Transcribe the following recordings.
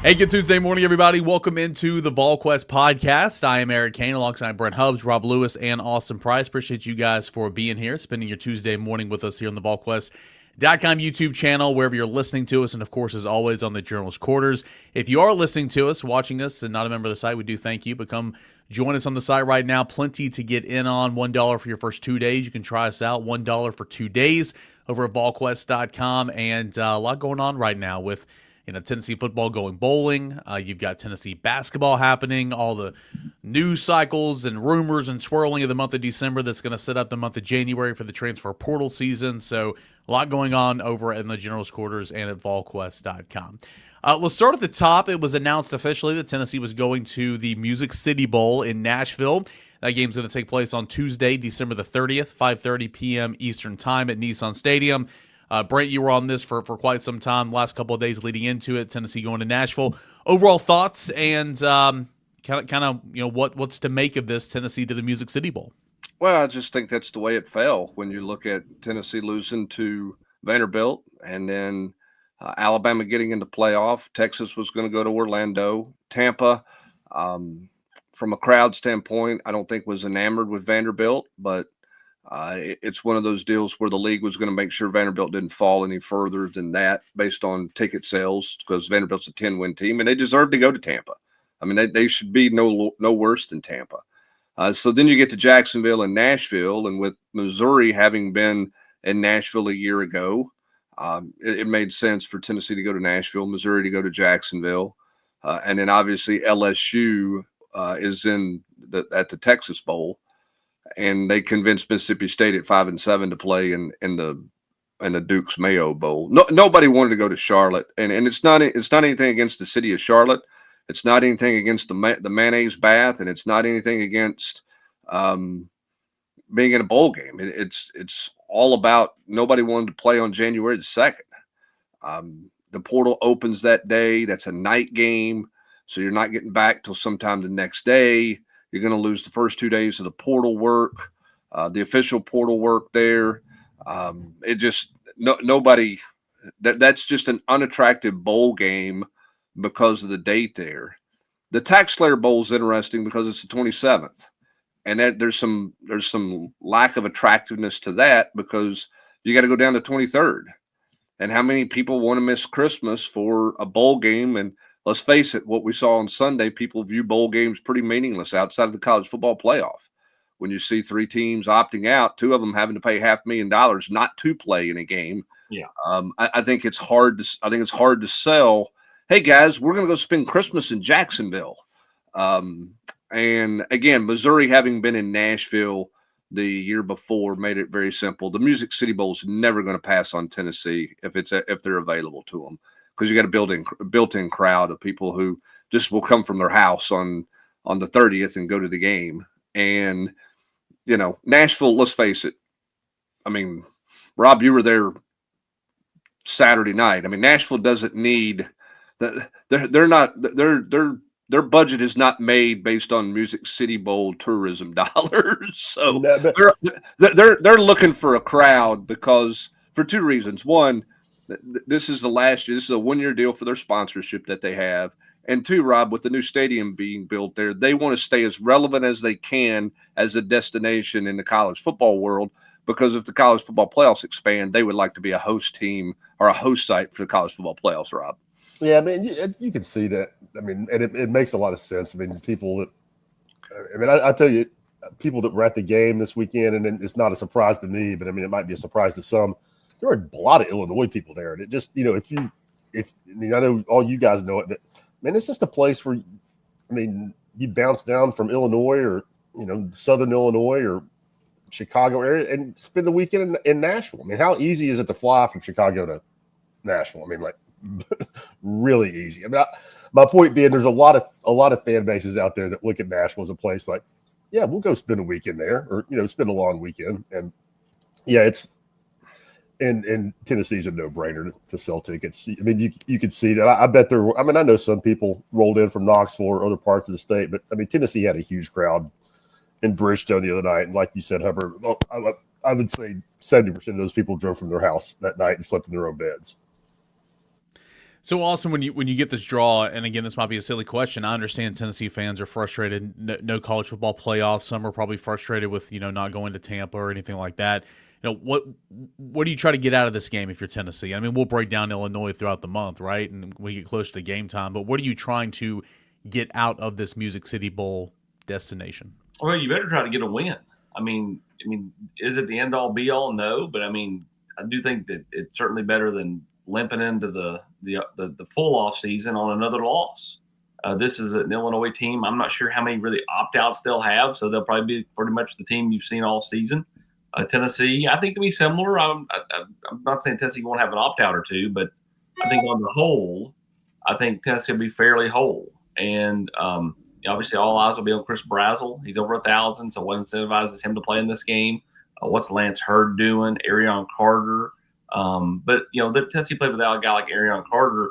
Hey, good Tuesday morning, everybody. Welcome into the Volquest podcast. I am Eric Kane alongside Brent Hubbs, Rob Lewis, and Austin Price. Appreciate you guys for being here, spending your Tuesday morning with us here on the Volquest.com YouTube channel, wherever you're listening to us, and of course, as always, on the Journalist Quarters. If you are listening to us, watching us, and not a member of the site, we do thank you. But come join us on the site right now. Plenty to get in on. $1 for your first 2 days. You can try us out. $1 for 2 days over at Volquest.com. And a lot going on right now with Tennessee football going bowling. You've got Tennessee basketball happening, all the news cycles and rumors and swirling of the month of December that's going to set up the month of January for the transfer portal season. So a lot going on over in the General's Quarters and at volquest.com. Let's start at the top. It was announced officially that Tennessee was going to the Music City Bowl in Nashville. That game's going to take place on Tuesday, December the 30th, 5:30 p.m. Eastern Time at Nissan Stadium. Brent, you were on this for quite some time, last couple of days leading into it, Tennessee going to Nashville. Overall thoughts and what's to make of this Tennessee to the Music City Bowl? Well, I just think that's the way it fell when you look at Tennessee losing to Vanderbilt and then Alabama getting into playoff. Texas was going to go to Orlando. Tampa, from a crowd standpoint, I don't think was enamored with Vanderbilt, but it's one of those deals where the league was going to make sure Vanderbilt didn't fall any further than that based on ticket sales because Vanderbilt's a 10-win team and they deserve to go to Tampa. I mean, they should be no worse than Tampa. So then you get to Jacksonville and Nashville, and with Missouri having been in Nashville a year ago, it made sense for Tennessee to go to Nashville, Missouri to go to Jacksonville, and then obviously LSU is at the Texas Bowl. And they convinced Mississippi State at 5-7 to play in the Duke's Mayo Bowl. Nobody wanted to go to Charlotte, and it's not anything against the city of Charlotte. It's not anything against the mayonnaise bath, and it's not anything against being in a bowl game. It's all about nobody wanted to play on January the 2nd. The portal opens that day. That's a night game, so you're not getting back till sometime the next day. You're going to lose the first 2 days of the portal work, the official portal work there. Nobody. That's just an unattractive bowl game because of the date there. The Tax Slayer Bowl is interesting because it's the 27th, and that there's some lack of attractiveness to that because you got to go down to 23rd. And how many people want to miss Christmas for a bowl game? And let's face it, what we saw on Sunday, people view bowl games pretty meaningless outside of the college football playoff. When you see 3 teams opting out, 2 of them having to pay $500,000 not to play in a game. Yeah, I think it's hard to sell. Hey guys, we're going to go spend Christmas in Jacksonville. And again, Missouri having been in Nashville the year before made it very simple. The Music City Bowl is never going to pass on Tennessee if they're available to them, because you got a built-in crowd of people who just will come from their house on the 30th and go to the game. And Nashville, let's face it. I mean, Rob, you were there Saturday night. I mean, Nashville doesn't need that. Their budget is not made based on Music City Bowl tourism dollars. So they're looking for a crowd because for 2 reasons. One, this is the last year. This is a 1-year deal for their sponsorship that they have. And 2, Rob, with the new stadium being built there, they want to stay as relevant as they can as a destination in the college football world, because if the college football playoffs expand, they would like to be a host team or a host site for the college football playoffs, Rob. Yeah, I mean, you can see that. I mean, and it makes a lot of sense. I mean, I tell you, people that were at the game this weekend, and it's not a surprise to me, but I mean, it might be a surprise to some. There were a lot of Illinois people there, and it just, I know all you guys know it, but man, it's just a place where, I mean, you bounce down from Illinois or Southern Illinois or Chicago area and spend the weekend in Nashville. I mean, how easy is it to fly from Chicago to Nashville? I mean, like, really easy. I mean, my point being, there's a lot of fan bases out there that look at Nashville as a place like, yeah, we'll go spend a weekend there, or spend a long weekend. And yeah, it's and Tennessee's a no-brainer to sell tickets. I mean, you could see that. I bet there were. I mean, I know some people rolled in from Knoxville or other parts of the state, but I mean, Tennessee had a huge crowd in Bridgestone the other night, and like you said, Hubbard, I would say 70% of those people drove from their house that night and slept in their own beds. So awesome when you get this draw, and again, this might be a silly question. I understand Tennessee fans are frustrated. No college football playoffs. Some are probably frustrated with not going to Tampa or anything like that. What do you try to get out of this game if you're Tennessee? I mean, we'll break down Illinois throughout the month, right? And we get close to game time. But what are you trying to get out of this Music City Bowl destination? Well, you better try to get a win. I mean, is it the end all be all? No, but I mean, I do think that it's certainly better than limping into the full off season on another loss. This is an Illinois team. I'm not sure how many really opt-outs they'll have, so they'll probably be pretty much the team you've seen all season. Tennessee, I think it'll be similar. I'm not saying Tennessee won't have an opt-out or two, but I think on the whole, I think Tennessee will be fairly whole. And obviously, all eyes will be on Chris Brazzell. He's over 1,000, so what incentivizes him to play in this game? What's Lance Hurd doing? Arion Carter. But the Tennessee played without a guy like Arion Carter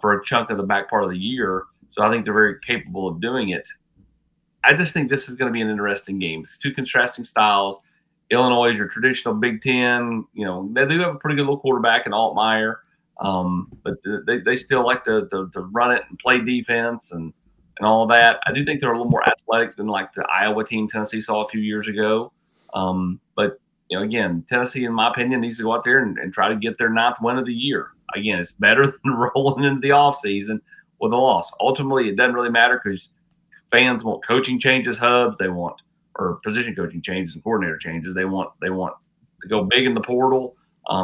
for a chunk of the back part of the year, so I think they're very capable of doing it. I just think this is going to be an interesting game. It's two contrasting styles. Illinois is your traditional Big Ten. They do have a pretty good little quarterback in Altmaier, but they still like to run it and play defense and all that. I do think they're a little more athletic than like the Iowa team Tennessee saw a few years ago. But again, Tennessee, in my opinion, needs to go out there and try to get their 9th win of the year. Again, it's better than rolling into the offseason with a loss. Ultimately, it doesn't really matter because fans want coaching changes, hubs. They want or position coaching changes and coordinator changes. They want to go big in the portal.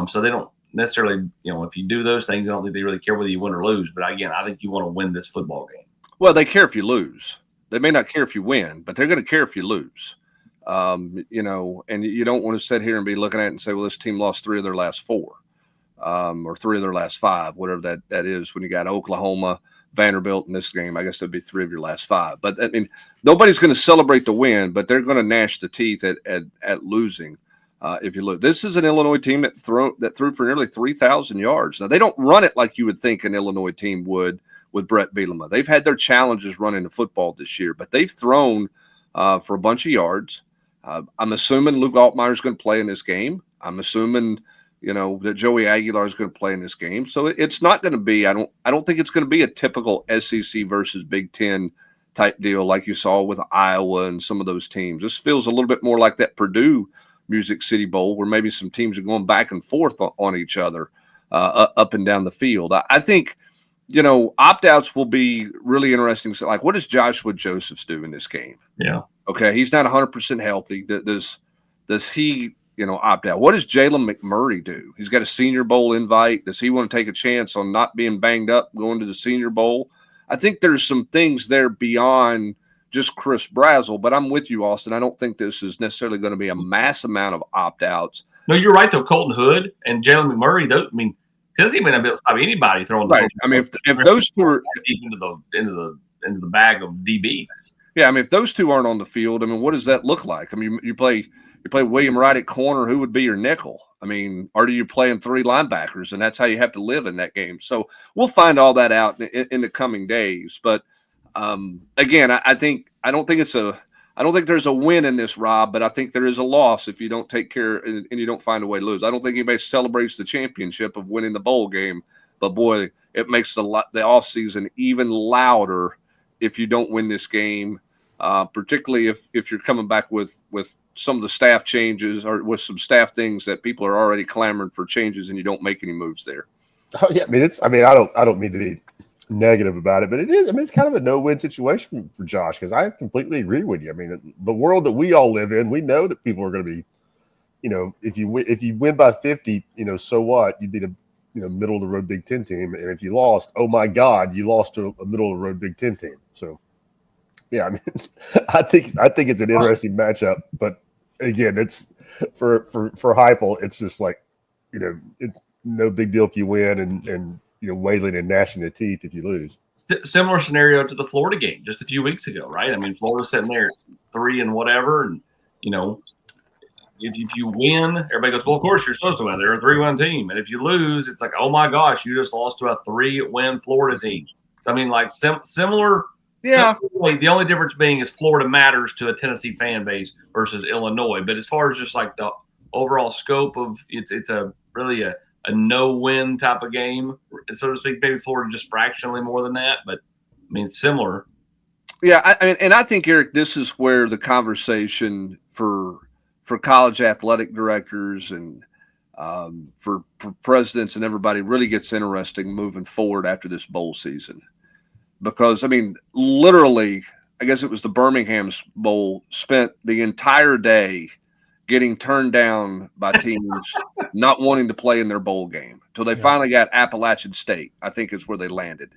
So they don't necessarily, if you do those things, I don't think they really care whether you win or lose. But again, I think you want to win this football game. Well, they care if you lose. They may not care if you win, but they're going to care if you lose. And you don't want to sit here and be looking at it and say, well, this team lost 3 of their last 4, or 3 of their last 5, whatever that is. When you got Oklahoma, Vanderbilt in this game, I guess that'd be 3 of your last 5. But I mean, nobody's going to celebrate the win, but they're going to gnash the teeth at losing if you lose. This is an Illinois team that threw for nearly 3,000 yards. Now they don't run it like you would think an Illinois team would with Brett Bielema. They've had their challenges running the football this year, but they've thrown for a bunch of yards. I'm assuming Luke Altmaier is going to play in this game. I'm assuming that Joey Aguilar is going to play in this game. So it's not going to be. I don't think it's going to be a typical SEC versus Big Ten type deal like you saw with Iowa and some of those teams. This feels a little bit more like that Purdue Music City Bowl, where maybe some teams are going back and forth on each other up and down the field. I think opt-outs will be really interesting. So, like, what does Joshua Josephs do in this game? Yeah. Okay, he's not 100% healthy. Does he, opt out? What does Jalen McMurray do? He's got a Senior Bowl invite. Does he want to take a chance on not being banged up going to the Senior Bowl? I think there's some things there beyond just Chris Brazzell, but I'm with you, Austin. I don't think this is necessarily going to be a mass amount of opt-outs. No, you're right, though. Colton Hood and Jalen McMurray, Tennessee may not be able to stop anybody throwing the right. I mean, if those two are into the bag of DBs. Yeah, I mean, if those two aren't on the field, I mean, what does that look like? I mean, you play William Wright at corner. Who would be your nickel? I mean, or do you play in 3 linebackers, and that's how you have to live in that game? So we'll find all that out in the coming days. But again, I don't think there's a win in this, Rob, but I think there is a loss if you don't take care and you don't find a way to lose. I don't think anybody celebrates the championship of winning the bowl game, but boy, it makes the offseason even louder if you don't win this game, particularly if you're coming back with some of the staff changes or with some staff things that people are already clamoring for changes and you don't make any moves there. Oh yeah, I don't mean to be negative about it, but it is. I mean, it's kind of a no-win situation for Josh because I completely agree with you. I mean, the world that we all live in, we know that people are going to be, if you win by 50, so what? You'd be the middle of the road Big Ten team, and if you lost, oh my God, you lost to a middle of the road Big Ten team. So, yeah, I mean, I think it's an interesting matchup, but again, it's for Heupel, it's just like, no big deal if you win, and wailing and gnashing the teeth if you lose. Similar scenario to the Florida game just a few weeks ago, right? I mean, Florida's sitting there 3 and whatever, and if you win, everybody goes, well, of course you're supposed to win. They're a 3-win team, and if you lose, it's like, oh my gosh, you just lost to a 3-win Florida team. I mean, like similar. Yeah. The only difference being is Florida matters to a Tennessee fan base versus Illinois. But as far as just like the overall scope of it's a really a a no-win type of game, so to speak. Maybe Florida just fractionally more than that, but I mean, it's Yeah, I mean, and I think, Eric, this is where the conversation for college athletic directors and for presidents and everybody really gets interesting moving forward after this bowl season. Because, I mean, literally, I guess it was the Birmingham Bowl, spent the entire day getting turned down by teams not wanting to play in their bowl game until they finally got Appalachian State, I think is where they landed.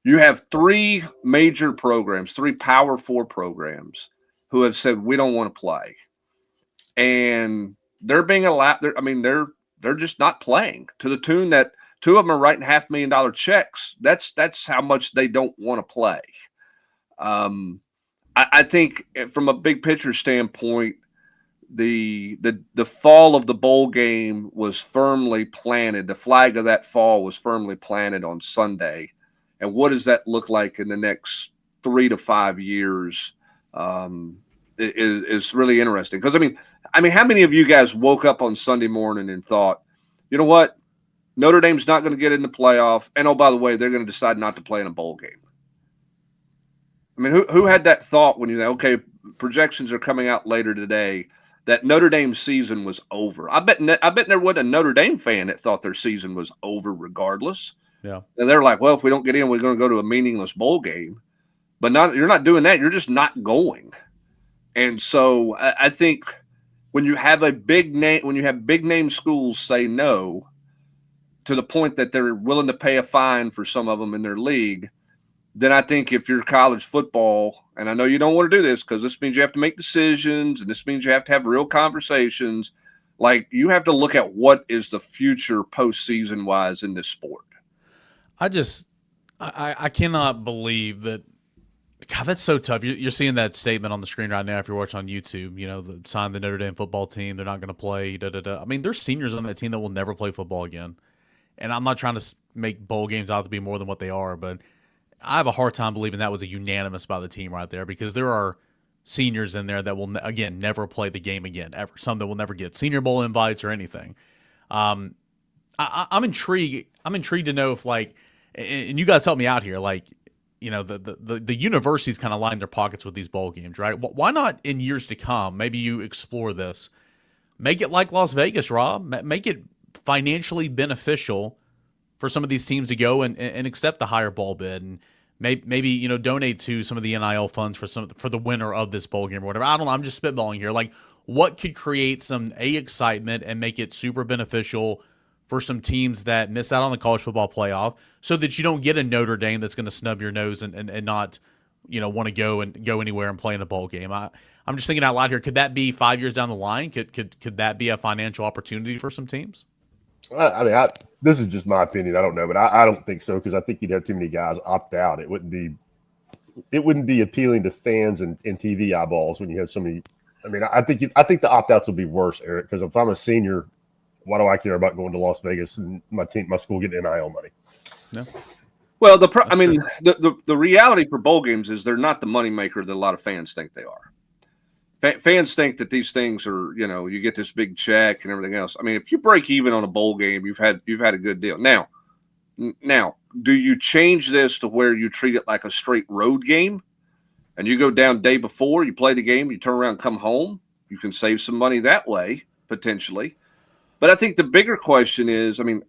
You have three major programs, three Power Four programs who have said, we don't want to play. And they're being allowed, they're just not playing to the tune that two of them are writing $500,000 checks. That's how much they don't want to play. I think from a big picture standpoint, the fall of the bowl game was firmly planted. The flag of that fall was firmly planted on Sunday. And what does that look like in the next 3 to 5 years is really interesting. Because, I mean, how many of you guys woke up on Sunday morning and thought, you know what, Notre Dame's not going to get in the playoff, and oh, by the way, they're going to decide not to play in a bowl game? I mean, who had that thought when you know, okay, projections are coming out later today that Notre Dame's season was over? I bet there wasn't a Notre Dame fan that thought their season was over regardless. Yeah. And they're like, well, if we don't get in, we're going to go to a meaningless bowl game. But you're not doing that. You're just not going. And so I think when you have big name schools say no to the point that they're willing to pay a fine for some of them in their league, then I think if you're college football, and I know you don't want to do this because this means you have to make decisions and this means you have to have real conversations, like you have to look at what is the future postseason wise in this sport. I cannot believe that. God, that's so tough. You're seeing that statement on the screen right now if you're watching on YouTube. You know, sign the Notre Dame football team. They're not going to play. I mean, there's seniors on that team that will never play football again. And I'm not trying to make bowl games out to be more than what they are, but I have a hard time believing that was a unanimous by the team right there, because there are seniors in there that will, again, never play the game again, ever. Some that will never get Senior Bowl invites or anything. I'm intrigued. I'm intrigued to know if, like, and you guys help me out here, like, you know, the universities kind of line their pockets with these bowl games, right? Why not in years to come, maybe you explore this, make it like Las Vegas, Rob, make it financially beneficial for some of these teams to go and accept the higher bowl bid, and maybe you know, donate to some of the NIL funds for the winner of this bowl game or whatever. I don't know. I'm just spitballing here. Like, what could create some excitement and make it super beneficial for some teams that miss out on the college football playoff, so that you don't get a Notre Dame that's going to snub your nose and not, you know, want to go anywhere and play in a bowl game. I'm just thinking out loud here. Could that be 5 years down the line? Could that be a financial opportunity for some teams? I mean, this is just my opinion. I don't know, but I don't think so, because I think you'd have too many guys opt out. It wouldn't be appealing to fans and TV eyeballs when you have so many. I mean, I think the opt outs will be worse, Eric, because if I'm a senior, why do I care about going to Las Vegas and my school getting NIL money? No. Well, the reality for bowl games is they're not the moneymaker that a lot of fans think they are. Fans think that these things are, you know, you get this big check and everything else. I mean, if you break even on a bowl game, you've had a good deal. Now, do you change this to where you treat it like a straight road game, and you go down day before, you play the game, you turn around, come home? You can save some money that way potentially. But I think the bigger question is, I mean,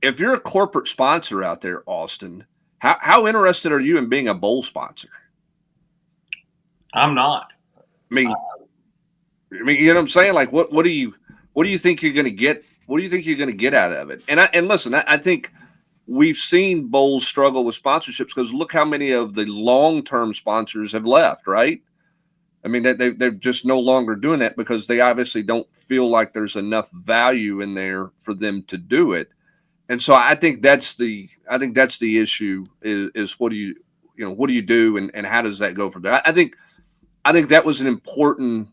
if you're a corporate sponsor out there, Austin, how interested are you in being a bowl sponsor? I'm not. I mean, you know what I'm saying? Like, what do you think you're going to get? What do you think you're going to get out of it? And listen, I think we've seen bowls struggle with sponsorships because look how many of the long-term sponsors have left, right? I mean, they're just no longer doing that because they obviously don't feel like there's enough value in there for them to do it. And so I think that's the issue is what do you do and how does that go from there? I think that was an important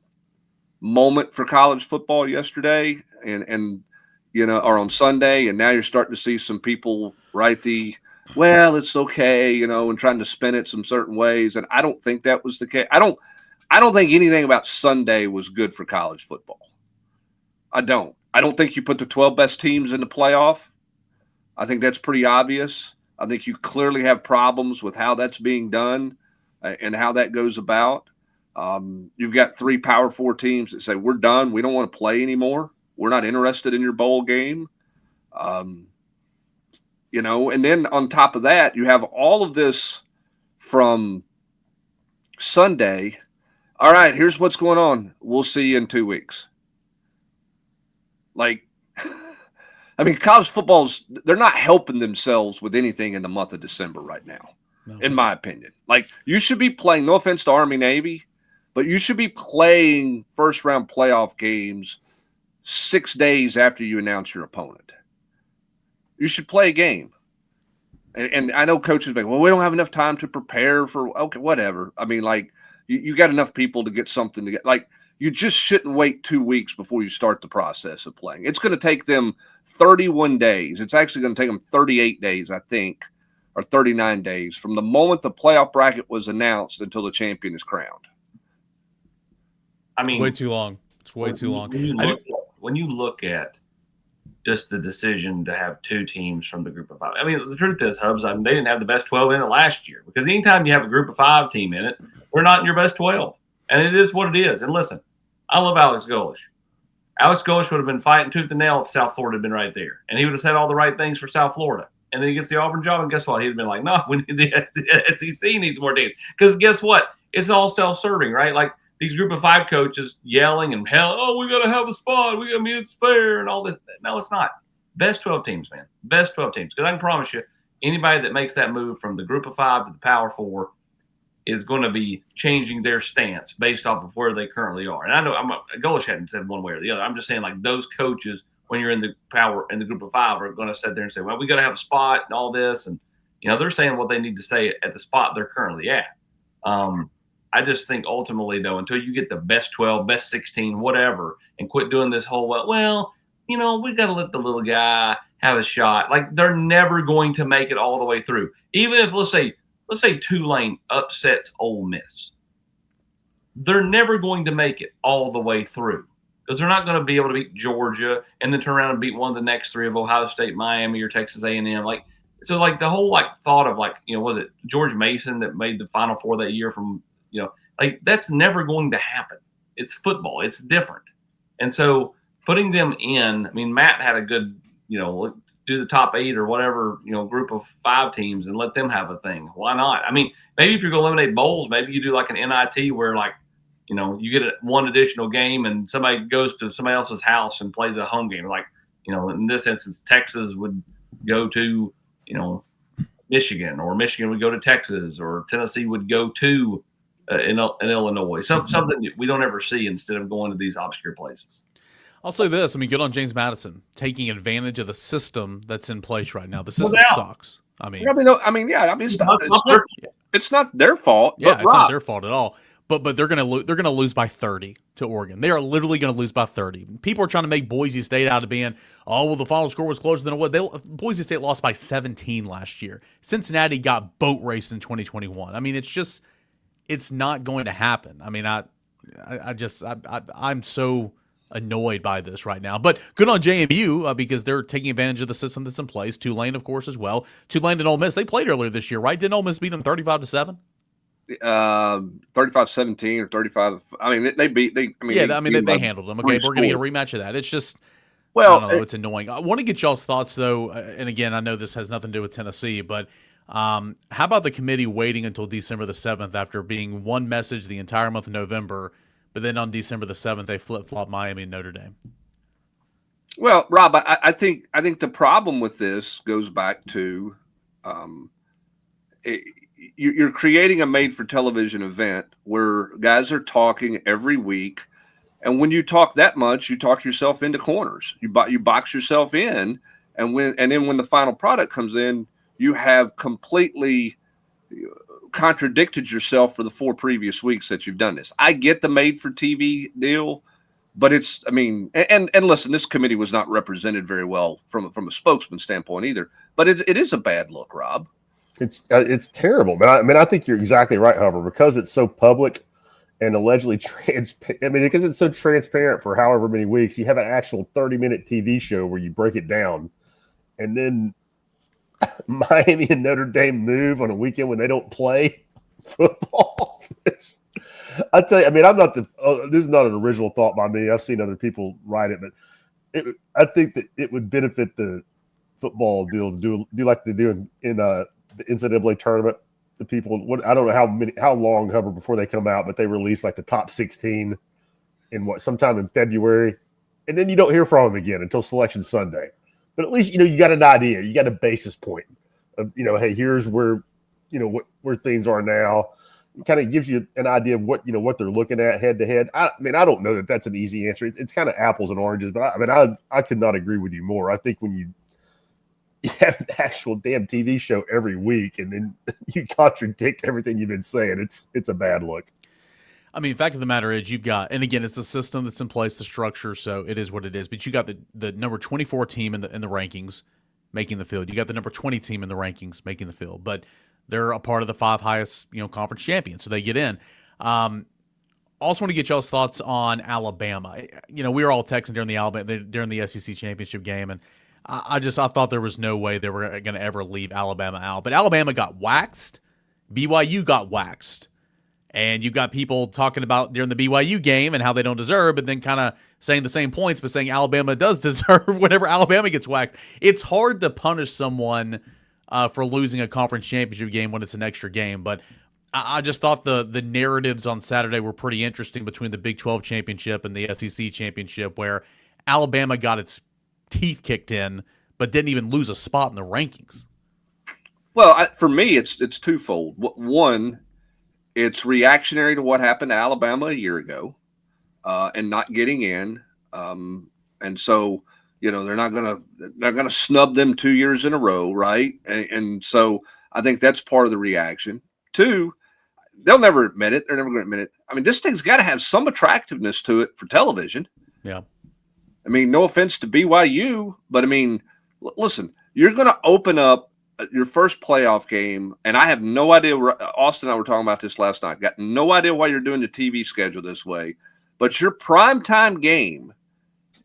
moment for college football yesterday and you know, or on Sunday, and now you're starting to see some people write well, it's okay, you know, and trying to spin it some certain ways. And I don't think that was the case. I don't think anything about Sunday was good for college football. I don't. I don't think you put the 12 best teams in the playoff. I think that's pretty obvious. I think you clearly have problems with how that's being done and how that goes about. You've got 3 Power 4 teams that say, we're done. We don't want to play anymore. We're not interested in your bowl game. And then on top of that, you have all of this from Sunday. All right, here's what's going on. We'll see you in 2 weeks. Like, I mean, college football's, they're not helping themselves with anything in the month of December right now, in my opinion. Like, you should be playing, no offense to Army, Navy, but you should be playing first-round playoff games 6 days after you announce your opponent. You should play a game. And I know coaches like, well, we don't have enough time to prepare for, okay, whatever. I mean, like, you got enough people to get something to get, like, you just shouldn't wait 2 weeks before you start the process of playing. It's going to take them 31 days. It's actually going to take them 38 days, I think, or 39 days from the moment the playoff bracket was announced until the champion is crowned. I mean, it's way too long. It's way too long. When you look at just the decision to have 2 teams from the group of 5. I mean, the truth is, Hubs, I mean, they didn't have the best 12 in it last year because anytime you have a group of 5 team in it, they're not in your best 12. And it is what it is. And listen, I love Alex Golesh. Alex Golesh would have been fighting tooth and nail if South Florida had been right there. And he would have said all the right things for South Florida. And then he gets the Auburn job, and guess what? He'd have been like, no, we need the SEC needs more teams. Because guess what? It's all self-serving, right? Like these group of 5 coaches yelling and hell, oh, we got to have a spot. We got to meet it's fair and all this. No, it's not. Best 12 teams, man. Best 12 teams. Because I can promise you, anybody that makes that move from the group of 5 to the Power 4 is going to be changing their stance based off of where they currently are. And I know Golesh hadn't said one way or the other. I'm just saying, like, those coaches, when you're in the group of 5, are going to sit there and say, well, we got to have a spot and all this. And, they're saying what they need to say at the spot they're currently at. I just think ultimately, though, until you get the best 12, best 16, whatever, and quit doing this whole, we got to let the little guy have a shot. Like, they're never going to make it all the way through. Even if, let's say Tulane upsets Ole Miss. They're never going to make it all the way through because they're not going to be able to beat Georgia and then turn around and beat one of the next 3 of Ohio State, Miami, or Texas A&M. So the whole thought of was it George Mason that made the Final Four that year from, that's never going to happen. It's football. It's different. And so putting them in, I mean, Matt had a good, do the top 8 or whatever, group of 5 teams and let them have a thing. Why not? I mean, maybe if you're going to eliminate bowls, maybe you do like an NIT where you get one additional game and somebody goes to somebody else's house and plays a home game. Like, in this instance, Texas would go to, Michigan, or Michigan would go to Texas, or Tennessee would go to in Illinois. Something that we don't ever see instead of going to these obscure places. I'll say this. I mean, good on James Madison taking advantage of the system that's in place right now. The system sucks. It's not their fault. Yeah, it's not their fault at all. But they're gonna lose by 30 to Oregon. They are literally gonna lose by 30. People are trying to make Boise State out of being, the final score was closer than it was. Boise State lost by 17 last year. Cincinnati got boat raced in 2021. I mean, it's not going to happen. I mean, I'm so annoyed by this right now. But good on JMU because they're taking advantage of the system that's in place. Tulane, of course, as well. Tulane and Ole Miss, they played earlier this year, right? Didn't Ole Miss beat them 35-7? 35-17 or 35. I mean, they handled them. Okay, we're going to get a rematch of that. It's just, I don't know. It's annoying. I want to get y'all's thoughts, though. And again, I know this has nothing to do with Tennessee, but how about the committee waiting until December the 7th after being one message the entire month of November, but then on December the 7th, they flip-flop Miami and Notre Dame? Well, Rob, I think the problem with this goes back to you're creating a made-for-television event where guys are talking every week, and when you talk that much, you talk yourself into corners. You box yourself in, and then when the final product comes in, you have completely contradicted yourself for the 4 previous weeks that you've done this. I get the made-for-TV deal, but and listen, this committee was not represented very well from a spokesman standpoint either. But it is a bad look, Rob. It's terrible, but I think you're exactly right, however, because it's so public and allegedly transparent. I mean, because it's so transparent for however many weeks, you have an actual 30-minute TV show where you break it down, and then Miami and Notre Dame move on a weekend when they don't play football. I tell you, I mean, I'm not this is not an original thought by me. I've seen other people write it, but I think that it would benefit the football deal to do like they do in the NCAA tournament. The people, I don't know how long before they come out, but they release like the top 16 in sometime in February, and then you don't hear from them again until Selection Sunday. But at least you got an idea, you got a basis point of hey, here's where where things are now. It kind of gives you an idea of what they're looking at head to head. I mean, I don't know that that's an easy answer. It's kind of apples and oranges, but I could not agree with you more. I think when you have an actual damn TV show every week and then you contradict everything you've been saying, it's a bad look. I mean, fact of the matter is you've got, and again, it's the system that's in place, the structure, so it is what it is. But you got the number 24 team in the rankings making the field. You got the number 20 team in the rankings making the field. But they're a part of the 5 highest, conference champions, so they get in. Also want to get y'all's thoughts on Alabama. We were all texting during the SEC championship game, and I thought there was no way they were going to ever leave Alabama out. But Alabama got waxed. BYU got waxed. And you've got people talking about during the BYU game and how they don't deserve, but then kind of saying the same points, but saying Alabama does deserve whenever Alabama gets waxed. It's hard to punish someone for losing a conference championship game when it's an extra game. But I just thought the narratives on Saturday were pretty interesting between the Big 12 championship and the SEC championship, where Alabama got its teeth kicked in, but didn't even lose a spot in the rankings. Well, for me, it's twofold. One, it's reactionary to what happened to Alabama a year ago, and not getting in, and so they're not gonna snub them 2 years in a row, right? And so I think that's part of the reaction. Two, they'll never admit it. They're never going to admit it. I mean, this thing's got to have some attractiveness to it for television. Yeah. I mean, no offense to BYU, but I mean, listen, you're going to open up your first playoff game, and I have no idea. Austin and I were talking about this last night. Got no idea why you're doing the TV schedule this way, but your primetime game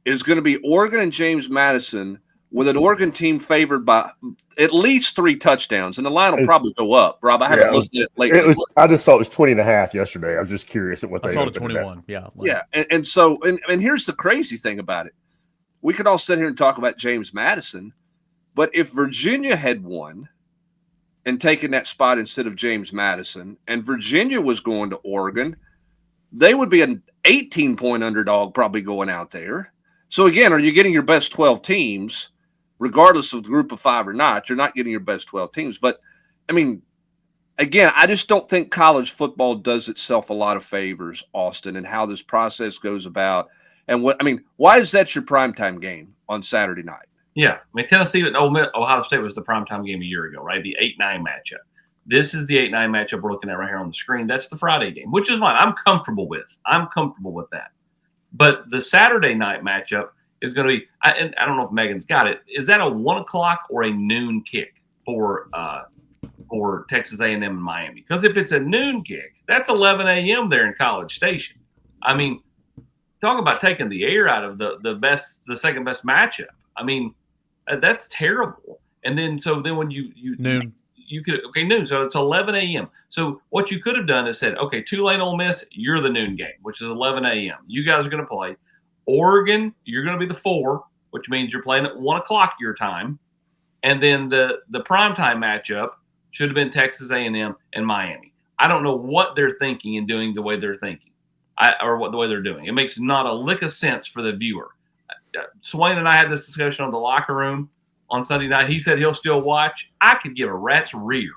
is going to be Oregon and James Madison, with an Oregon team favored by at least 3 touchdowns, and the line will probably go up. Rob, I haven't looked at it lately. I just saw it was 20.5 yesterday. I was just curious at what they saw it 21. Yeah. Yeah. And so here's the crazy thing about it. We could all sit here and talk about James Madison, but if Virginia had won and taken that spot instead of James Madison, and Virginia was going to Oregon, they would be an 18-point underdog probably going out there. So again, are you getting your best 12 teams, regardless of the group of 5 or not? You're not getting your best 12 teams. But, I mean, again, I just don't think college football does itself a lot of favors, Austin, and how this process goes about. And why is that your primetime game on Saturday night? Yeah. I mean, Tennessee and Ohio State was the primetime game a year ago, right? The 8-9 matchup. This is the 8-9 matchup we're looking at right here on the screen. That's the Friday game, which is fine. I'm comfortable with that. But the Saturday night matchup is going to be, and I don't know if Megan's got it, is that a 1 o'clock or a noon kick for Texas A&M and Miami? Because if it's a noon kick, that's 11 a.m. there in College Station. I mean, talk about taking the air out of the second best matchup. I mean, that's terrible. And then when you noon. You could noon, so it's 11 a.m. So what you could have done is said, okay, Tulane Ole Miss, you're the noon game, which is 11 a.m. You guys are going to play. Oregon, you're going to be the 4, which means you're playing at 1 o'clock your time, and then the primetime matchup should have been Texas A&M and Miami. I don't know what they're thinking and doing the way they're thinking, the way they're doing. It makes not a lick of sense for the viewer. Swain and I had this discussion on the locker room on Sunday night. He said he'll still watch. I could give a rat's rear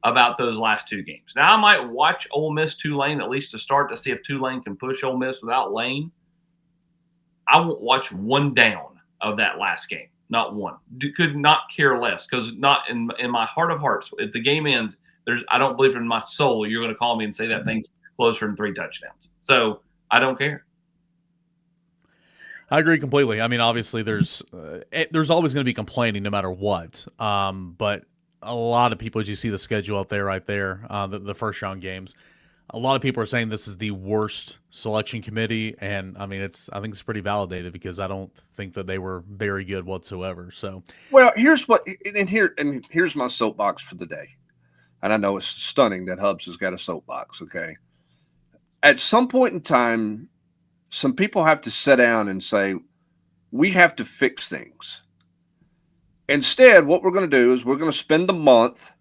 about those last 2 games. Now, I might watch Ole Miss Tulane at least to start to see if Tulane can push Ole Miss without Lane. I won't watch 1 down of that last game. Not one. Could not care less, because not in my heart of hearts, if the game ends, I don't believe in my soul you're going to call me and say that thing's closer than 3 touchdowns. So I don't care. I agree completely. I mean, obviously, there's always going to be complaining no matter what. But a lot of people, as you see the schedule up there, right there, the first round games, A lot of people are saying this is the worst selection committee, and I mean, I think it's pretty validated because I don't think that they were very good whatsoever. So, well, here's my soapbox for the day. And I know it's stunning that Hubs has got a soapbox. Okay, at some point in time, some people have to sit down and say, we have to fix things. Instead, what we're going to do is we're going to spend the month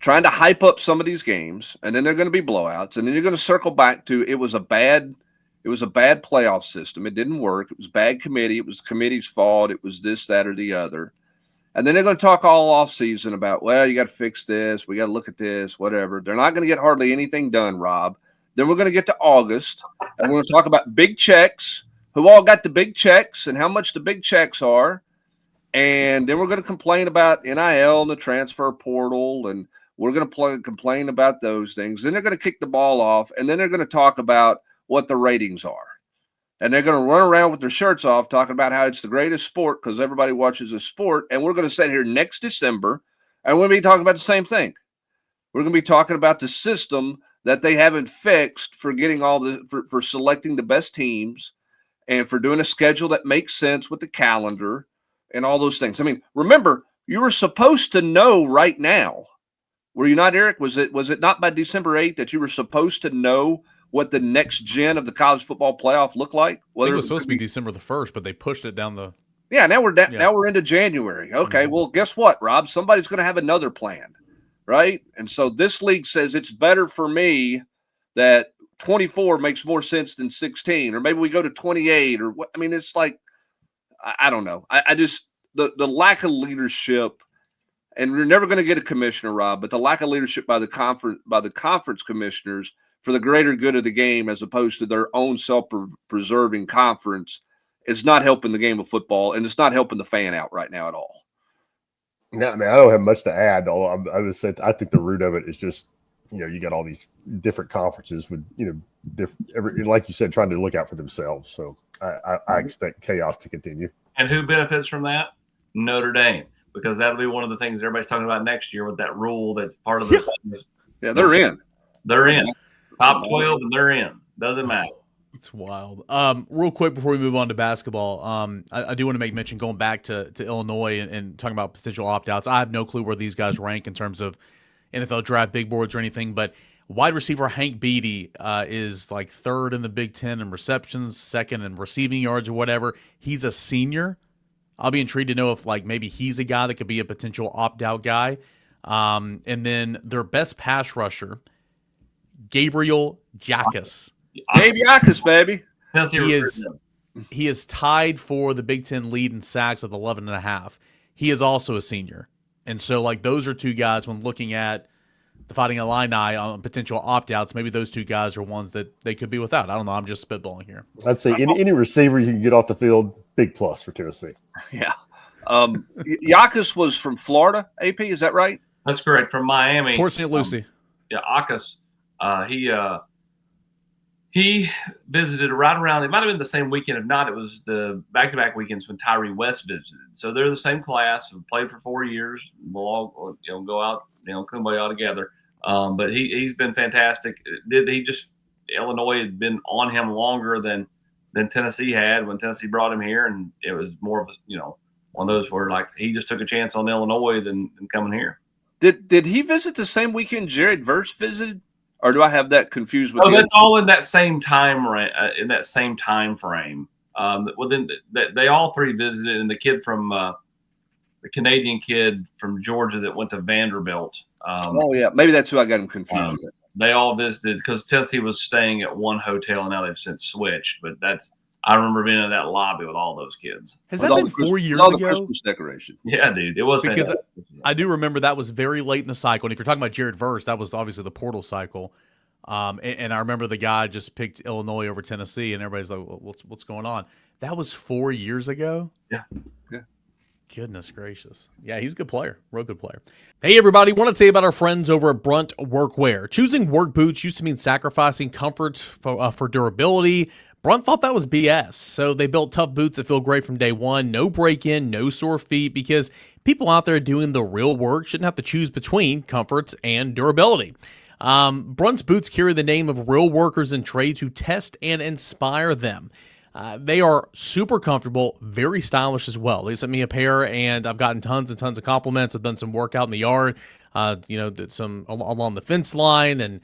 trying to hype up some of these games, and then they're going to be blowouts, and then you're going to circle back to it was a bad playoff system. It didn't work. It was bad committee. It was the committee's fault. It was this, that, or the other. And then they're going to talk all off season about, well, you got to fix this. We got to look at this, whatever. They're not going to get hardly anything done, Rob. Then we're going to get to August, and we're going to talk about big checks, who all got the big checks and how much the big checks are. And then we're going to complain about NIL and the transfer portal, and we're going to complain about those things. Then they're going to kick the ball off, and then they're going to talk about what the ratings are. And they're going to run around with their shirts off talking about how it's the greatest sport because everybody watches a sport. And we're going to sit here next December, and we're going to be talking about the same thing. We're going to be talking about the system that they haven't fixed for getting for selecting the best teams and for doing a schedule that makes sense with the calendar and all those things. I mean, remember, you were supposed to know right now. Were you not, Eric? Was it not by December 8th that you were supposed to know what the next gen of the college football playoff looked like? I think it was supposed to be December the 1st, but they pushed it down the. Yeah, now we're into January. Okay, well, guess what, Rob? Somebody's going to have another plan, right? And so this league says it's better for me that 24 makes more sense than 16, or maybe we go to 28, or what? I mean, it's like I don't know. I just the lack of leadership. And we're never going to get a commissioner, Rob, but the lack of leadership by the conference commissioners for the greater good of the game, as opposed to their own self-preserving conference, is not helping the game of football, and it's not helping the fan out right now at all. Yeah, I mean, I don't have much to add. Although I would say I think the root of it is just, you got all these different conferences with, like you said, trying to look out for themselves. So I expect chaos to continue. And who benefits from that? Notre Dame. Because that'll be one of the things everybody's talking about next year with that rule that's part of the Yeah, they're in. They're in. Top 12 and they're in. Doesn't matter. It's wild. Real quick before we move on to basketball, I do want to make mention going back to Illinois and talking about potential opt-outs. I have no clue where these guys rank in terms of NFL draft big boards or anything, but wide receiver Hank Beatty is like third in the Big Ten in receptions, second in receiving yards or whatever. He's a senior. I'll be intrigued to know if maybe he's a guy that could be a potential opt-out guy. And then their best pass rusher, Gabriel Jacas. Gabe Jacas, baby. He is tied for the Big Ten lead in sacks with 11.5. He is also a senior. And so those are two guys when looking at the Fighting Illini on potential opt-outs, maybe those two guys are ones that they could be without. I don't know. I'm just spitballing here. I'd say any receiver you can get off the field, big plus for Tennessee. Yeah. Jacas was from Florida, AP, is that right? That's correct. From Miami. Port St. Lucie. Jacas, he visited right around, it might have been the same weekend. If not, it was the back-to-back weekends when Tyree West visited. So they're the same class, played for 4 years. We'll all go out, kumbaya together. But he's been fantastic. Illinois had been on him longer than Tennessee had when Tennessee brought him here, and it was more of one of those where he just took a chance on Illinois than coming here. Did he visit the same weekend Jared Verse visited, or do I have that confused with? Oh, that's all in that same time frame. Well, then they all three visited, and the kid from the Canadian kid from Georgia that went to Vanderbilt. Maybe that's who I got him confused with. They all visited because Tennessee was staying at one hotel, and now they've since switched. But I remember being in that lobby with all those kids. Has that been 4 years ago? The Christmas decoration. Yeah, dude, it was because fantastic. I do remember that was very late in the cycle. And if you're talking about Jared Verse, that was obviously the portal cycle. And I remember the guy just picked Illinois over Tennessee, and everybody's like, well, what's going on? That was 4 years ago? Yeah. Goodness gracious. Yeah, he's a good player. Real good player. Hey, everybody. Want to tell you about our friends over at BRUNT Workwear. Choosing work boots used to mean sacrificing comfort for durability. BRUNT thought that was BS, so they built tough boots that feel great from day one. No break-in, no sore feet, because people out there doing the real work shouldn't have to choose between comfort and durability. Brunt's boots carry the name of real workers and trades who test and inspire them. They are super comfortable, very stylish as well. They sent me a pair, and I've gotten tons and tons of compliments. I've done some work out in the yard, did some along the fence line and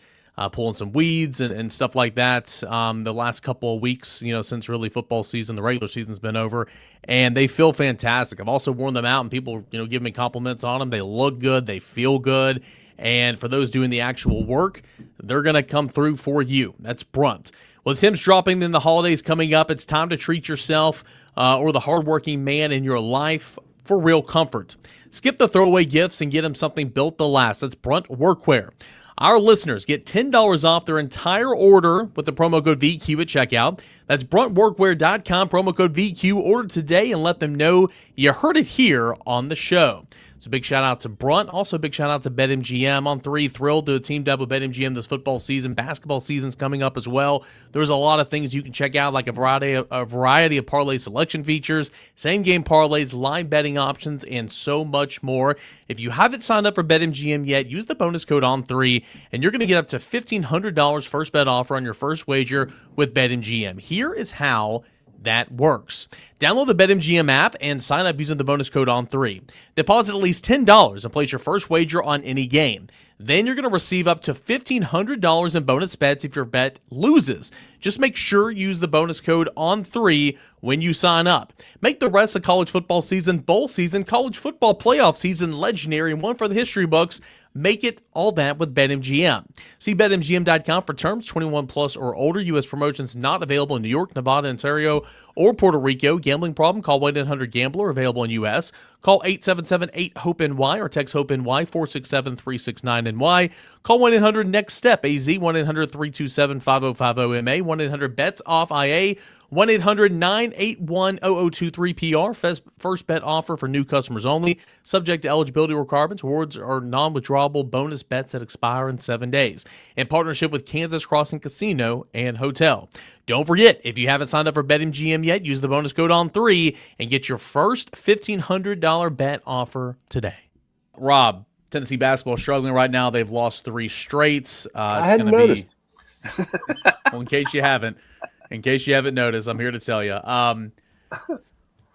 pulling some weeds and stuff like that. The last couple of weeks, since really football season, the regular season's been over, and they feel fantastic. I've also worn them out, and people, give me compliments on them. They look good, they feel good, and for those doing the actual work, they're going to come through for you. That's Brunt. With Tim's dropping in the holidays coming up, it's time to treat yourself or the hardworking man in your life for real comfort. Skip the throwaway gifts and get him something built to last. That's Brunt Workwear. Our listeners get $10 off their entire order with the promo code VQ at checkout. That's BruntWorkwear.com, promo code VQ. Order today and let them know you heard it here on the show. So big shout out to Brunt. Also big shout out to BetMGM on 3. Thrilled to team up with BetMGM this football season. Basketball season's coming up as well. There's a lot of things you can check out, like a variety of parlay selection features, same game parlays, live betting options, and so much more. If you haven't signed up for BetMGM yet, use the bonus code ON3, and you're going to get up to $1,500 first bet offer on your first wager with BetMGM. Here is how that works. Download the BetMGM app and sign up using the bonus code ON3. Deposit at least $10 and place your first wager on any game. Then you're going to receive up to $1,500 in bonus bets if your bet loses. Just make sure you use the bonus code ON3 when you sign up. Make the rest of college football season, bowl season, college football playoff season legendary and one for the history books. Make it all that with BetMGM. See BetMGM.com for terms. 21 plus or older. U.S. promotions not available in New York, Nevada, Ontario, or Puerto Rico. Gambling problem? Call 1-800-GAMBLER. Available in U.S. Call 877-8-HOPE-NY or text HOPE-NY 467-369-NY. Call 1-800-NEXT-STEP. AZ 1-800-327-5050-MA. 1-800-BETS-OFF-IA. 1-800-981-0023-PR. First bet offer for new customers only. Subject to eligibility requirements. Rewards are non-withdrawable bonus bets that expire in 7 days. In partnership with Kansas Crossing Casino and Hotel. Don't forget, if you haven't signed up for BetMGM yet, use the bonus code ON3 and get your first $1,500 bet offer today. Rob, Tennessee basketball struggling right now. They've lost 3 straight. I hadn't noticed. Well, in case you haven't noticed, I'm here to tell you.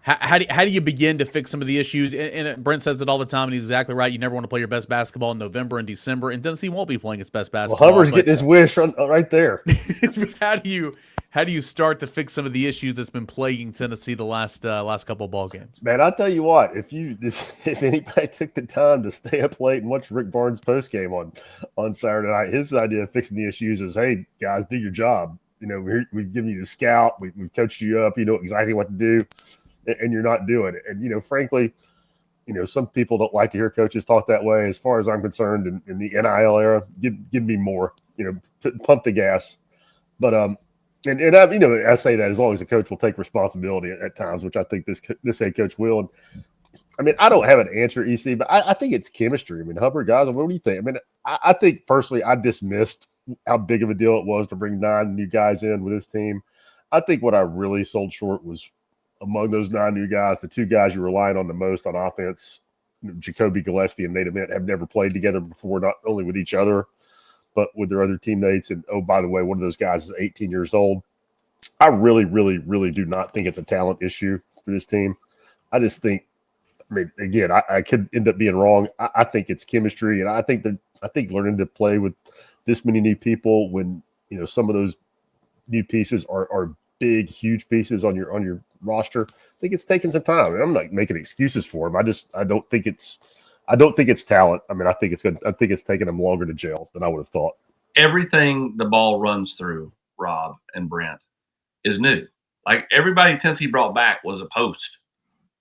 How do you begin to fix some of the issues? And Brent says it all the time, and he's exactly right. You never want to play your best basketball in November and December, and Tennessee won't be playing its best basketball. Well, Hubbard's getting his wish right there. How do you start to fix some of the issues that's been plaguing Tennessee the last couple of ball games? Man, I'll tell you what, if anybody took the time to stay up late and watch Rick Barnes' post game on Saturday night, his idea of fixing the issues is, hey guys, do your job. We've given you the scout, we've coached you up, you know exactly what to do, and you're not doing it. And frankly, some people don't like to hear coaches talk that way. As far as I'm concerned, in the NIL era, give me more, pump the gas. But I say that as long as the coach will take responsibility at times, which I think this head coach will. And I mean, I don't have an answer, EC, but I think it's chemistry. I mean, Hubbard, guys, what do you think? I mean, I think personally, I dismissed how big of a deal it was to bring 9 new guys in with this team. I think what I really sold short was among those 9 new guys, the 2 guys you're relying on the most on offense, Jacoby Gillespie and Nate Ament, have never played together before, not only with each other, but with their other teammates. And, oh, by the way, one of those guys is 18 years old. I really, really, really do not think it's a talent issue for this team. I just think, I mean, again, I could end up being wrong. I think it's chemistry, and I think learning to play with this many new people when some of those new pieces are big, huge pieces on your roster. I think it's taking some time. And I'm not making excuses for them. I don't think it's talent. I mean, I think it's taking them longer to gel than I would have thought. Everything the ball runs through, Rob and Brent, is new. Like everybody Tennessee brought back was a post,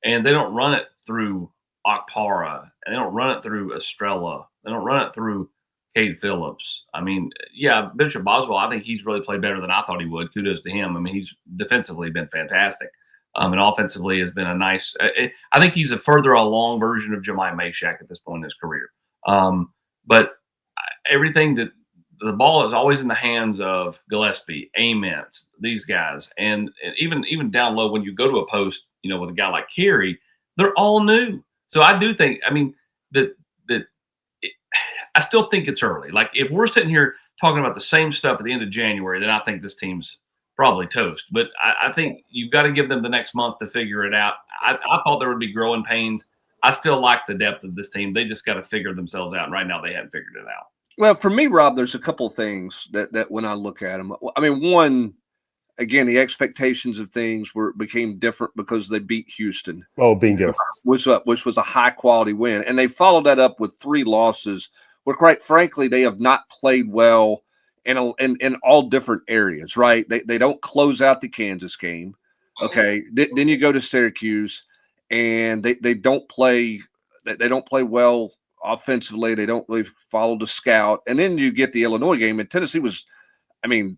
and they don't run it through Okpara, and they don't run it through Estrella. They don't run it through Cade Phillips. I mean, yeah, Bishop Boswell, I think he's really played better than I thought he would. Kudos to him. I mean, he's defensively been fantastic. And offensively has been a nice I think he's a further along version of Jemai Mashak at this point in his career. But everything that the ball is always in the hands of Gillespie, Ament, these guys. And even down low when you go to a post, with a guy like Carey, they're all new. So I do think, I mean, I still think it's early. Like if we're sitting here talking about the same stuff at the end of January, then I think this team's probably toast. But I think you've got to give them the next month to figure it out. I thought there would be growing pains. I still like the depth of this team. They just got to figure themselves out. And right now, they haven't figured it out. Well, for me, Rob, there's a couple of things that when I look at them, I mean, one, again, the expectations of things became different because they beat Houston. Oh, bingo. Which was a high quality win. And they followed that up with 3 losses where, quite frankly, they have not played well in all different areas, right? They don't close out the Kansas game. Okay. Then you go to Syracuse and they don't play well offensively. They don't really follow the scout. And then you get the Illinois game, and Tennessee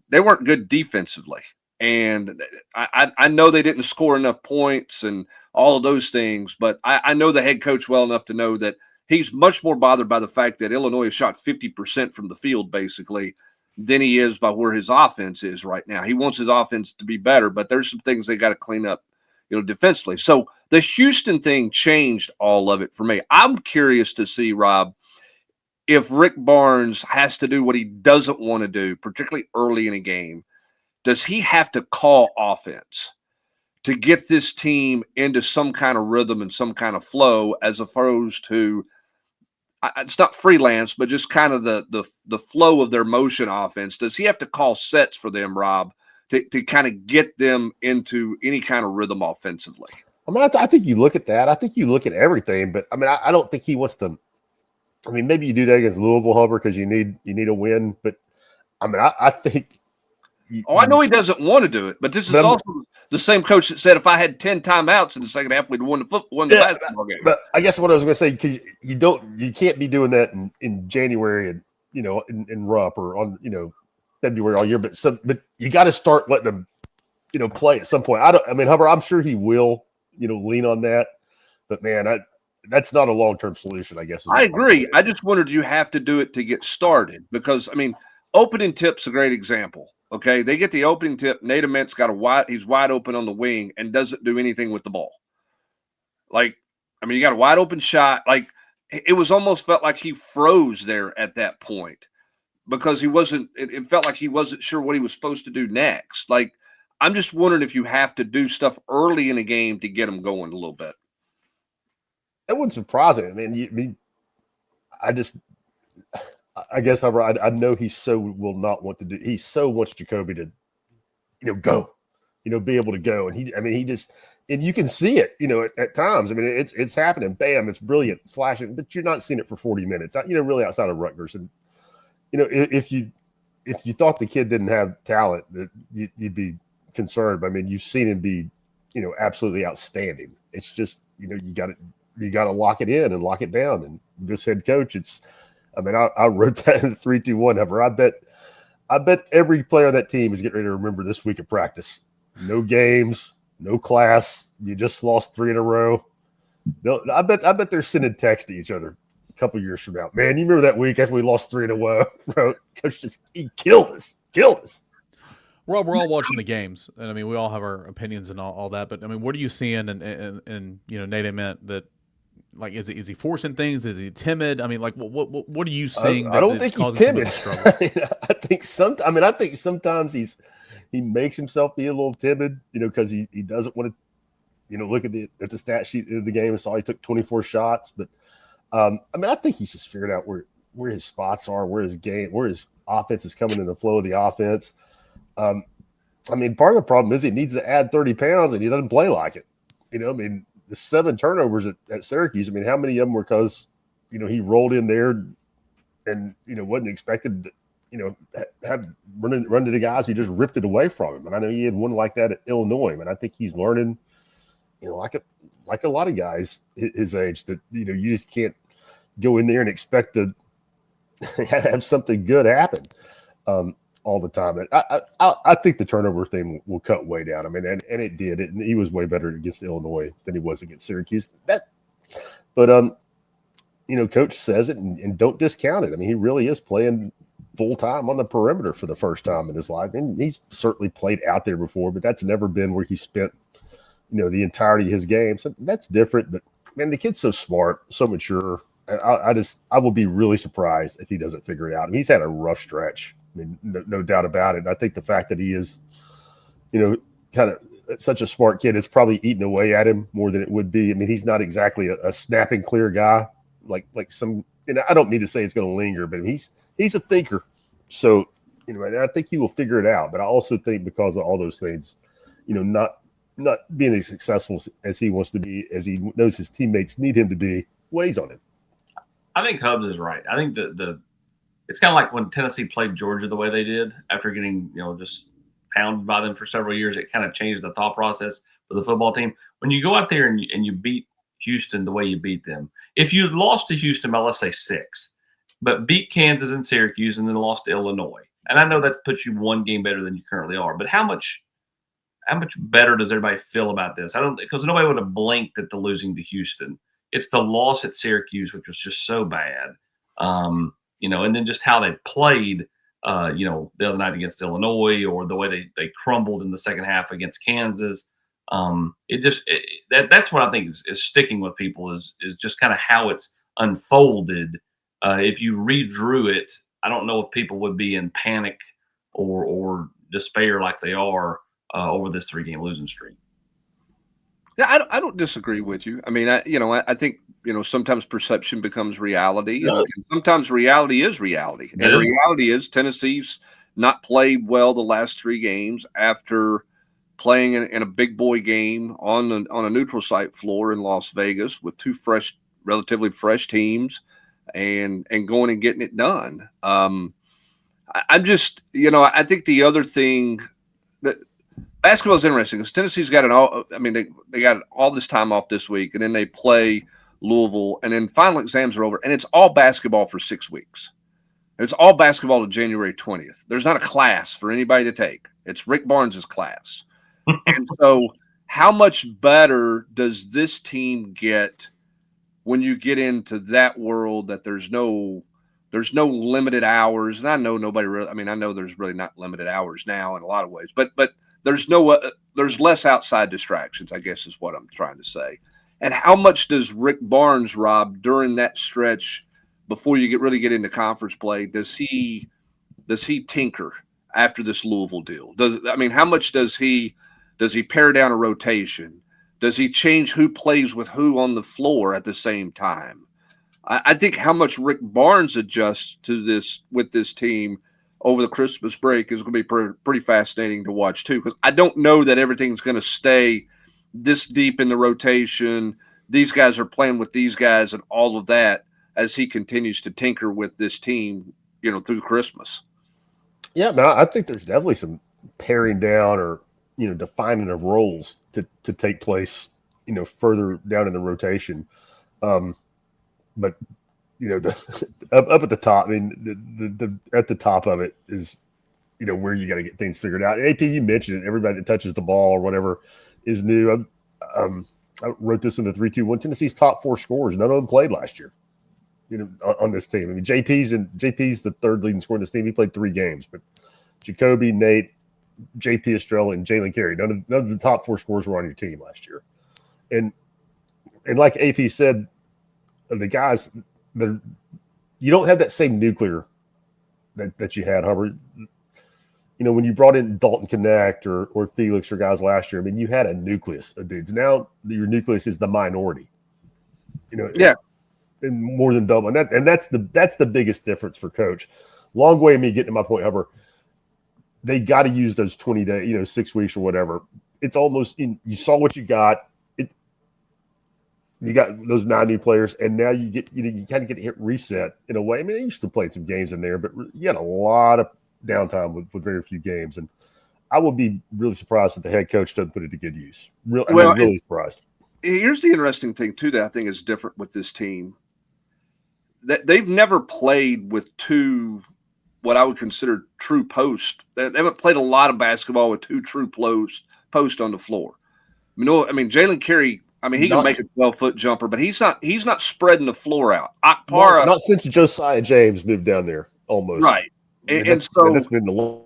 they weren't good defensively. And I know they didn't score enough points and all of those things, but I know the head coach well enough to know that he's much more bothered by the fact that Illinois has shot 50% from the field, basically, than he is by where his offense is right now. He wants his offense to be better, but there's some things they got to clean up, defensively. So the Houston thing changed all of it for me. I'm curious to see, Rob, if Rick Barnes has to do what he doesn't want to do, particularly early in a game. Does he have to call offense to get this team into some kind of rhythm and some kind of flow, as opposed to it's not freelance, but just kind of the flow of their motion offense? Does he have to call sets for them, Rob, to kind of get them into any kind of rhythm offensively? I mean, I think you look at that. I think you look at everything, but I mean, I don't think he wants to. I mean, maybe you do that against Louisville, Hubbard, because you need a win. But I mean, I think. I know he doesn't want to do it, but this is also the same coach that said if I had 10 timeouts in the second half, we'd won the basketball game. But I guess what I was going to say, because you can't be doing that in January and in RUP or on February all year. But you got to start letting them play at some point. I mean, Hubbard, I'm sure he will lean on that, but man, that's not a long-term solution, I guess. I agree. I just wondered, you have to do it to get started, because I mean, opening tip's a great example. Okay, they get the opening tip. Nate Ament's he's wide open on the wing and doesn't do anything with the ball. Like, I mean, you got a wide open shot. Like, it was almost felt like he froze there at that point because it felt like he wasn't sure what he was supposed to do next. Like, I'm just wondering if you have to do stuff early in a game to get them going a little bit. That wouldn't surprise me. I mean, I guess I know he so will not want to do. He so wants Jacoby to, go, be able to go, and and you can see it, at times. I mean, it's happening. Bam, it's brilliant, it's flashing, but you're not seeing it for 40 minutes. Really outside of Rutgers, and if you thought the kid didn't have talent, that you'd be concerned. But I mean, you've seen him be, absolutely outstanding. It's just you got to lock it in and lock it down. And this head coach, I wrote that in the 3-2-1 number. I bet every player on that team is getting ready to remember this week of practice. No games, no class. You just lost 3 in a row. I bet they're sending texts to each other a couple years from now. Man, you remember that week after we lost 3 in a row? Coach he killed us. Rob, we're all watching the games, and I mean, we all have our opinions and all that. But I mean, what are you seeing in Nate Ament that? Like, is he forcing things? Is he timid? I mean, like, what are you seeing? I don't think he's timid. I think sometimes he makes himself be a little timid, because he doesn't want to, look at the stat sheet of the game and saw he took 24 shots. But I think he's just figured out where his spots are, where his offense is coming in the flow of the offense. Part of the problem is he needs to add 30 pounds and he doesn't play like it. The 7 turnovers at Syracuse, how many of them were because, he rolled in there and, wasn't expected to, have run to the guys who just ripped it away from him. And I know he had one like that at Illinois, and I think he's learning, like a lot of guys his age, that, you just can't go in there and expect to have something good happen all the time. I think the turnover thing will cut way down. And it did. And he was way better against Illinois than he was against Syracuse. But coach says it, and don't discount it. He really is playing full time on the perimeter for the first time in his life. And he's certainly played out there before, but that's never been where he spent, the entirety of his game. So that's different. But man, the kid's so smart, so mature. I will be really surprised if he doesn't figure it out. I mean, he's had a rough stretch. I mean, no doubt about it. And I think the fact that he is, kind of such a smart kid, it's probably eating away at him more than it would be. I mean, he's not exactly a snapping clear guy like some. I don't mean to say it's going to linger, but he's a thinker. So, and I think he will figure it out. But I also think because of all those things, not being as successful as he wants to be, as he knows his teammates need him to be, weighs on him. I think Hubs is right. I think it's kind of like when Tennessee played Georgia the way they did after getting, just pounded by them for several years. It kind of changed the thought process for the football team. When you go out there and you beat Houston the way you beat them, if you lost to Houston by, let's say, 6, but beat Kansas and Syracuse and then lost to Illinois, and I know that puts you one game better than you currently are, but how much better does everybody feel about this? Because nobody would have blinked at the losing to Houston. It's the loss at Syracuse, which was just so bad. And then just how they played, the other night against Illinois, or the way they crumbled in the second half against Kansas. That's what I think is sticking with people is just kind of how it's unfolded. If you redrew it, I don't know if people would be in panic or despair like they are over this 3-game losing streak. Yeah, I don't disagree with you. I mean, I think sometimes perception becomes reality, and sometimes reality is reality. And the reality is Tennessee's not played well the last 3 games after playing in a big boy game on a neutral site floor in Las Vegas with 2 relatively fresh teams, and going and getting it done. I'm just, I think the other thing that basketball is interesting because Tennessee's got they got all this time off this week, and then they play Louisville, and then final exams are over, and it's all basketball for 6 weeks. It's all basketball to January 20th. There's not a class for anybody to take. It's Rick Barnes' class. And so how much better does this team get when you get into that world that there's no limited hours? And I know I know there's really not limited hours now in a lot of ways, but there's less outside distractions, I guess is what I'm trying to say. And how much does Rick Barnes, Rob, during that stretch before you really get into conference play, does he tinker after this Louisville deal? How much does he pare down a rotation? Does he change who plays with who on the floor at the same time? I think how much Rick Barnes adjusts to this with this team over the Christmas break is going to be pretty fascinating to watch too, because I don't know that everything's going to stay this deep in the rotation. These guys are playing with these guys and all of that as he continues to tinker with this team, through Christmas. Yeah, man, I think there's definitely some paring down or defining of roles to take place, further down in the rotation. But up at the top, the at the top of it is, where you got to get things figured out. AP, you mentioned it. Everybody that touches the ball or whatever is new. I wrote this in the 3-2-1. Tennessee's top 4 scorers, none of them played last year. On this team. JP's the 3rd leading scorer in this team. He played 3 games, but Jacoby, Nate, JP Estrella, and Jalen Carey, none of the top 4 scorers were on your team last year. And like AP said, the guys you don't have that same nuclear that you had, Hubbard. When you brought in Dalton Connect or Felix or guys last year, you had a nucleus of dudes. Now your nucleus is the minority. Yeah. And more than double. And that's the biggest difference for coach. Long way of me getting to my point, Hubbard. They got to use those 20 days, 6 weeks or whatever. It's almost you saw what you got. You got those 9 new players, and now you get you kind of get hit reset in a way. You used to play some games in there, but you had a lot of downtime with very few games. And I would be really surprised if the head coach doesn't put it to good use. Really surprised. Here's the interesting thing too that I think is different with this team. That they've never played with 2 what I would consider true post. They haven't played a lot of basketball with 2 true post on the floor. Jalen Carey, he can make a 12-foot jumper, but he's not spreading the floor out. Akpara, not since Josiah James moved down there, almost. Right. And so that's been the long.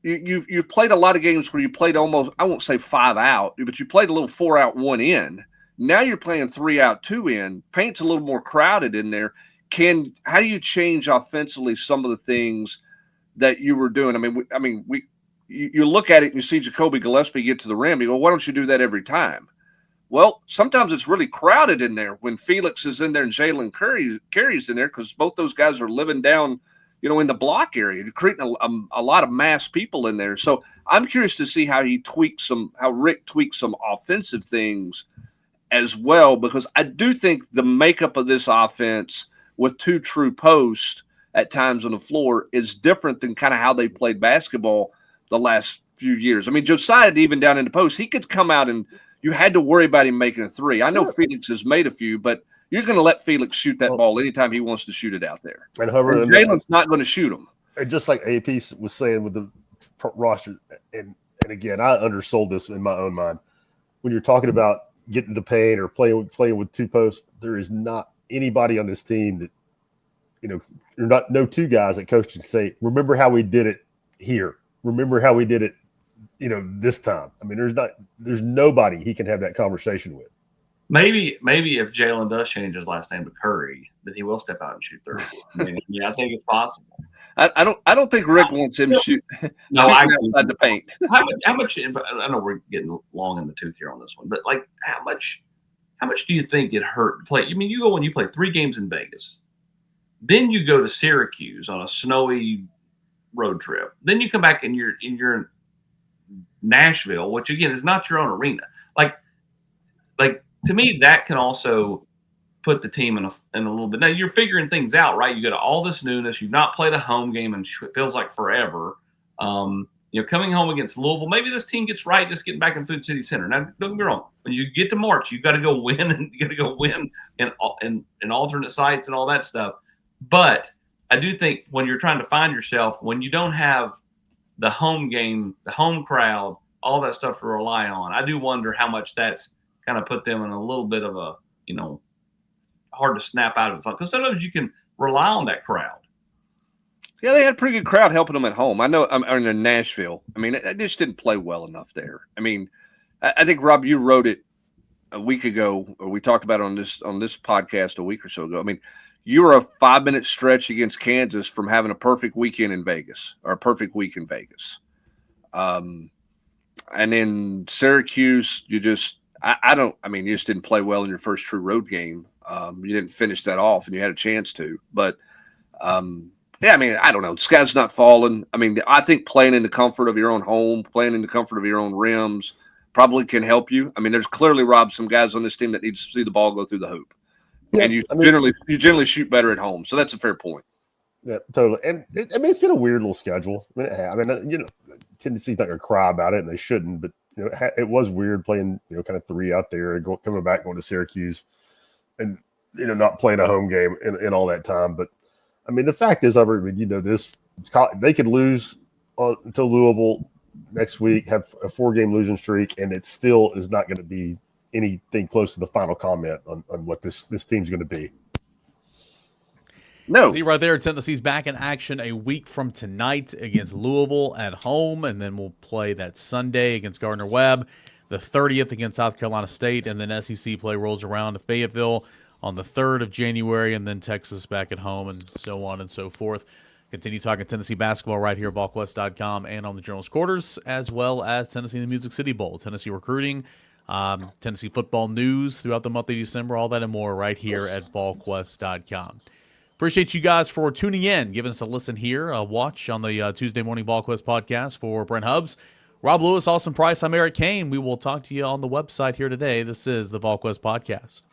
You've played a lot of games where you played almost, I won't say 5 out, but you played a little 4 out, 1 in. Now you're playing 3 out, 2 in. Paint's a little more crowded in there. How do you change offensively some of the things that you were doing? You look at it and you see Jacoby Gillespie get to the rim. You go, why don't you do that every time? Well, sometimes it's really crowded in there when Felix is in there and Jalen Curry's in there, because both those guys are living down, in the block area. You're creating a lot of mass people in there. So I'm curious to see how Rick tweaks some offensive things as well, because I do think the makeup of this offense with 2 true posts at times on the floor is different than kind of how they played basketball the last few years. I mean, Josiah, even down in the post, he could come out and you had to worry about him making a 3. I know Felix has made a few, but you're going to let Felix shoot that ball anytime he wants to shoot it out there. And Jalen's not going to shoot him. And just like AP was saying with the roster, and again, I undersold this in my own mind. When you're talking about getting the paint or playing with 2 posts, there is not anybody on this team that, you're no 2 guys that coach can say, remember how we did it here. Remember how we did it, this time. I mean, there's nobody he can have that conversation with. Maybe if Jalen does change his last name to Curry, then he will step out and shoot 30. I think it's possible. I don't think Rick wants him shoot outside the paint. How much? I know we're getting long in the tooth here on this one, but like, how much do you think it hurt to play? You go when you play 3 games in Vegas, then you go to Syracuse on a snowy road trip, then you come back and you're in Nashville, which again is not your own arena. Like to me, that can also put the team in a little bit. Now you're figuring things out, right? You got all this newness. You've not played a home game and it feels like forever. Coming home against Louisville, maybe this team gets right just getting back in Food City Center. Now, don't get me wrong. When you get to March, you've got to go win, and you got to go win in alternate sites and all that stuff. But I do think when you're trying to find yourself, when you don't have the home game, the home crowd, all that stuff to rely on, I do wonder how much that's kind of put them in a little bit of a, hard to snap out of it. Because sometimes you can rely on that crowd. Yeah, they had a pretty good crowd helping them at home. I know I'm in Nashville. I mean, I just didn't play well enough there. I mean, I think, Rob, you wrote it a week ago, or we talked about it on this podcast a week or so ago. I mean, you were a 5-minute stretch against Kansas from having a perfect weekend in Vegas, or a perfect week in Vegas. And then Syracuse, you just didn't play well in your first true road game. You didn't finish that off, and you had a chance to. But, I don't know. The sky's not falling. I mean, I think playing in the comfort of your own home, playing in the comfort of your own rims probably can help you. I mean, there's clearly, Rob, some guys on this team that need to see the ball go through the hoop. Yeah, and you generally shoot better at home. So that's a fair point. Yeah, totally. And it's been a weird little schedule. Tennessee's not going to cry about it, and they shouldn't. But it was weird playing kind of 3 out there and coming back going to Syracuse, and not playing a home game in all that time. But I mean, the fact is, they could lose until Louisville next week, have a 4-game losing streak, and it still is not going to be anything close to the final comment on what this team's going to be. No. See right there, Tennessee's back in action a week from tonight against Louisville at home, and then we'll play that Sunday against Gardner-Webb, the 30th against South Carolina State, and then SEC play rolls around to Fayetteville on the 3rd of January, and then Texas back at home, and so on and so forth. Continue talking Tennessee basketball right here at VolQuest.com and on the Journal's Quarters, as well as Tennessee in the Music City Bowl, Tennessee recruiting, Tennessee football news throughout the month of December, all that and more right here at VolQuest.com. Appreciate you guys for tuning in, giving us a listen here, a watch on the Tuesday Morning VolQuest podcast. For Brent Hubbs, Rob Lewis, Austin Price, I'm Eric Kane. We will talk to you on the website here today. This is the VolQuest podcast.